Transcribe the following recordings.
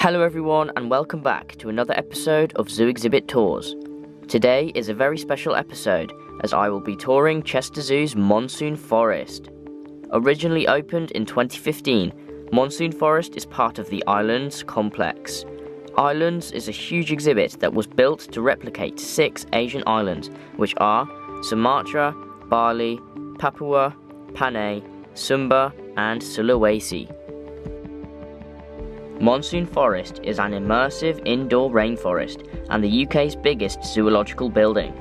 Hello everyone and welcome back to another episode of Zoo Exhibit Tours. Today is a very special episode as I will be touring Chester Zoo's Monsoon Forest. Originally opened in 2015, Monsoon Forest is part of the Islands complex. Islands is a huge exhibit that was built to replicate 6 Asian islands, which are Sumatra, Bali, Papua, Panay, Sumba and Sulawesi. Monsoon Forest is an immersive indoor rainforest and the UK's biggest zoological building.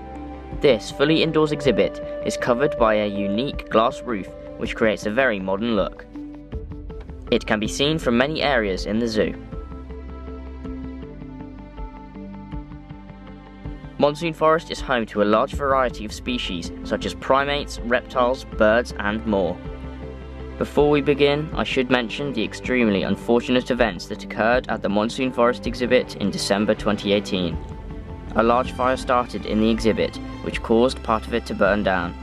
This fully indoors exhibit is covered by a unique glass roof which creates a very modern look. It can be seen from many areas in the zoo. Monsoon Forest is home to a large variety of species such as primates, reptiles, birds and more. Before we begin, I should mention the extremely unfortunate events that occurred at the Monsoon Forest exhibit in December 2018. A large fire started in the exhibit, which caused part of it to burn down.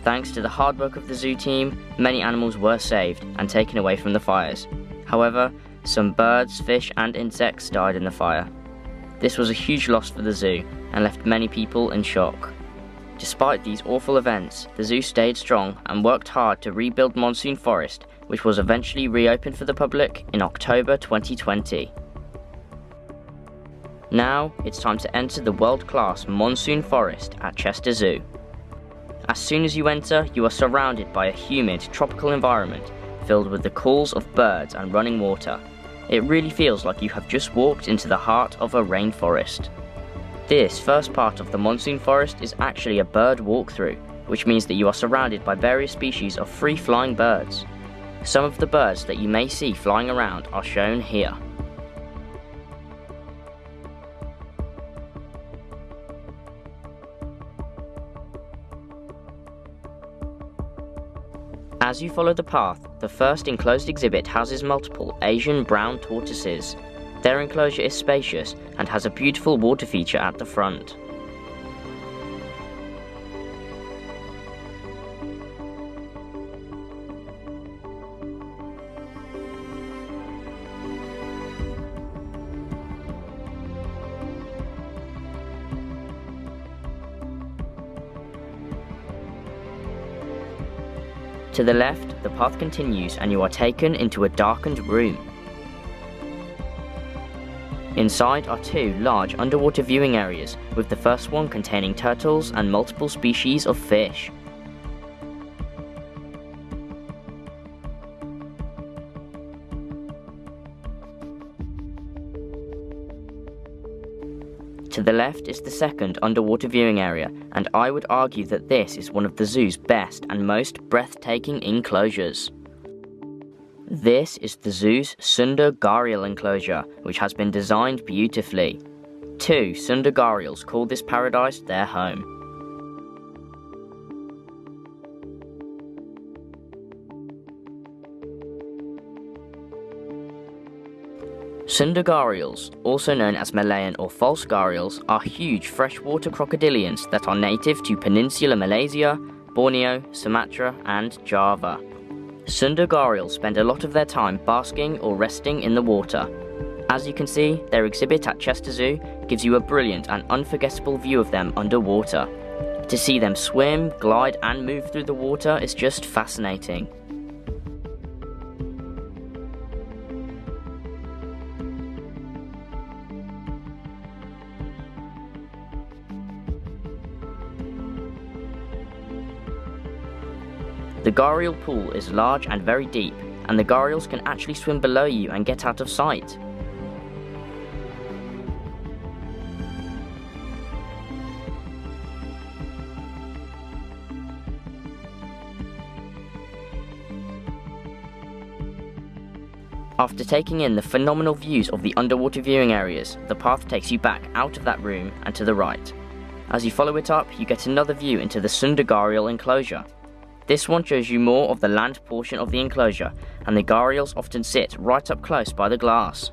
Thanks to the hard work of the zoo team, many animals were saved and taken away from the fires. However, some birds, fish and insects died in the fire. This was a huge loss for the zoo and left many people in shock. Despite these awful events, the zoo stayed strong and worked hard to rebuild Monsoon Forest, which was eventually reopened for the public in October 2020. Now, it's time to enter the world-class Monsoon Forest at Chester Zoo. As soon as you enter, you are surrounded by a humid, tropical environment filled with the calls of birds and running water. It really feels like you have just walked into the heart of a rainforest. This first part of the Monsoon Forest is actually a bird walkthrough, which means that you are surrounded by various species of free-flying birds. Some of the birds that you may see flying around are shown here. As you follow the path, the first enclosed exhibit houses multiple Asian brown tortoises. Their enclosure is spacious and has a beautiful water feature at the front. To the left, the path continues and you are taken into a darkened room. Inside are 2 large underwater viewing areas, with the first one containing turtles and multiple species of fish. To the left is the second underwater viewing area, and I would argue that this is one of the zoo's best and most breathtaking enclosures. This is the zoo's Sunda gharial enclosure, which has been designed beautifully. 2 Sunda gharials call this paradise their home. Sunda gharials, also known as Malayan or false gharials, are huge freshwater crocodilians that are native to Peninsular Malaysia, Borneo, Sumatra and Java. Sunda gharials spend a lot of their time basking or resting in the water. As you can see, their exhibit at Chester Zoo gives you a brilliant and unforgettable view of them underwater. To see them swim, glide and move through the water is just fascinating. The gharial pool is large and very deep, and the gharials can actually swim below you and get out of sight. After taking in the phenomenal views of the underwater viewing areas, the path takes you back out of that room and to the right. As you follow it up, you get another view into the Sunda gharial enclosure. This one shows you more of the land portion of the enclosure, and the gharials often sit right up close by the glass.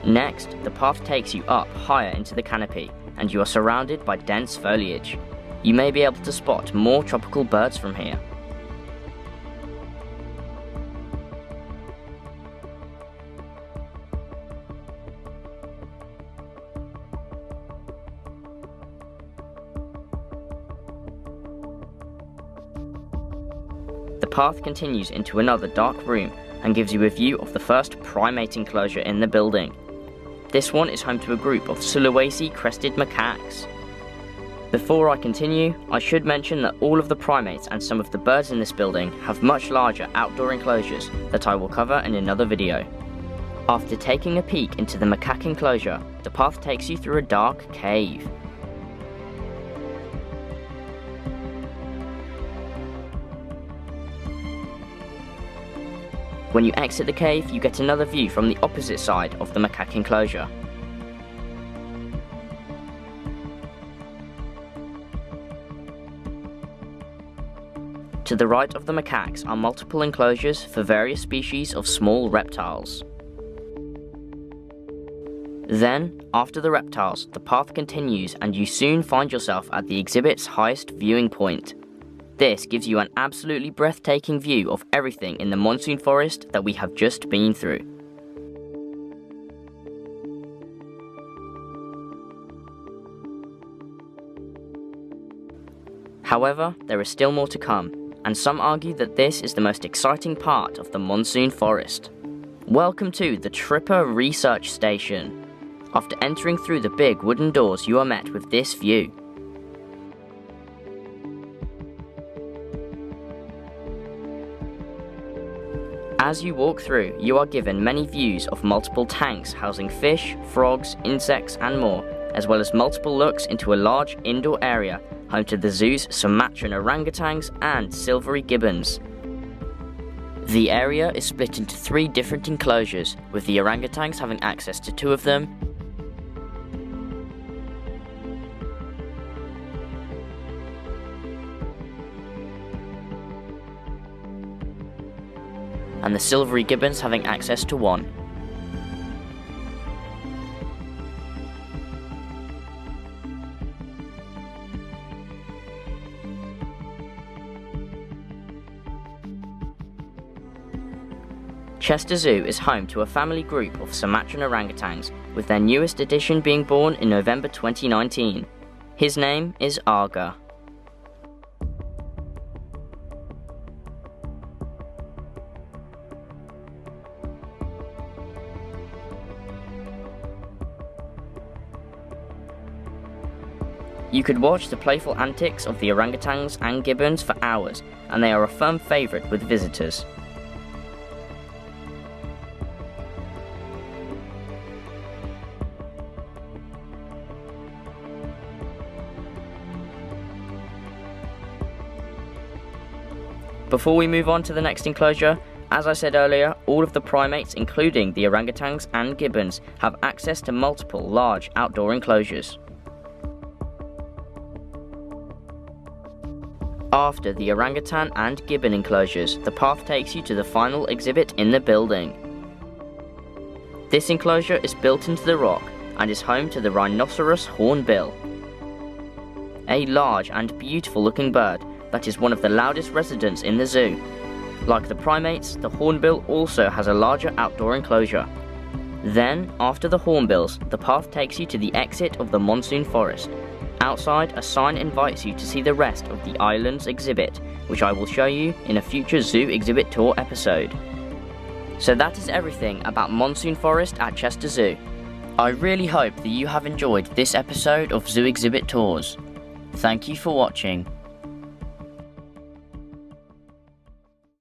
Next, the path takes you up higher into the canopy, and you are surrounded by dense foliage. You may be able to spot more tropical birds from here. The path continues into another dark room and gives you a view of the first primate enclosure in the building. This one is home to a group of Sulawesi crested macaques. Before I continue, I should mention that all of the primates and some of the birds in this building have much larger outdoor enclosures that I will cover in another video. After taking a peek into the macaque enclosure, the path takes you through a dark cave. When you exit the cave, you get another view from the opposite side of the macaque enclosure. To the right of the macaques are multiple enclosures for various species of small reptiles. Then, after the reptiles, the path continues and you soon find yourself at the exhibit's highest viewing point. This gives you an absolutely breathtaking view of everything in the monsoon forest that we have just been through. However, there is still more to come, and some argue that this is the most exciting part of the monsoon forest. Welcome to the Tripper Research Station. After entering through the big wooden doors, you are met with this view. As you walk through, you are given many views of multiple tanks housing fish, frogs, insects and more, as well as multiple looks into a large indoor area home to the zoo's Sumatran orangutans and silvery gibbons. The area is split into 3 different enclosures, with the orangutans having access to 2 of them, and the silvery gibbons having access to 1. Chester Zoo is home to a family group of Sumatran orangutans, with their newest addition being born in November 2019. His name is Aga. You could watch the playful antics of the orangutans and gibbons for hours, and they are a firm favourite with visitors. Before we move on to the next enclosure, as I said earlier, all of the primates, including the orangutans and gibbons, have access to multiple large outdoor enclosures. After the orangutan and gibbon enclosures, the path takes you to the final exhibit in the building. This enclosure is built into the rock and is home to the rhinoceros hornbill, a large and beautiful looking bird that is one of the loudest residents in the zoo. Like the primates, the hornbill also has a larger outdoor enclosure. Then, after the hornbills, the path takes you to the exit of the monsoon forest. Outside, a sign invites you to see the rest of the island's exhibit, which I will show you in a future zoo exhibit tour episode. So that is everything about Monsoon Forest at Chester Zoo. I really hope that you have enjoyed this episode of Zoo Exhibit Tours. Thank you for watching.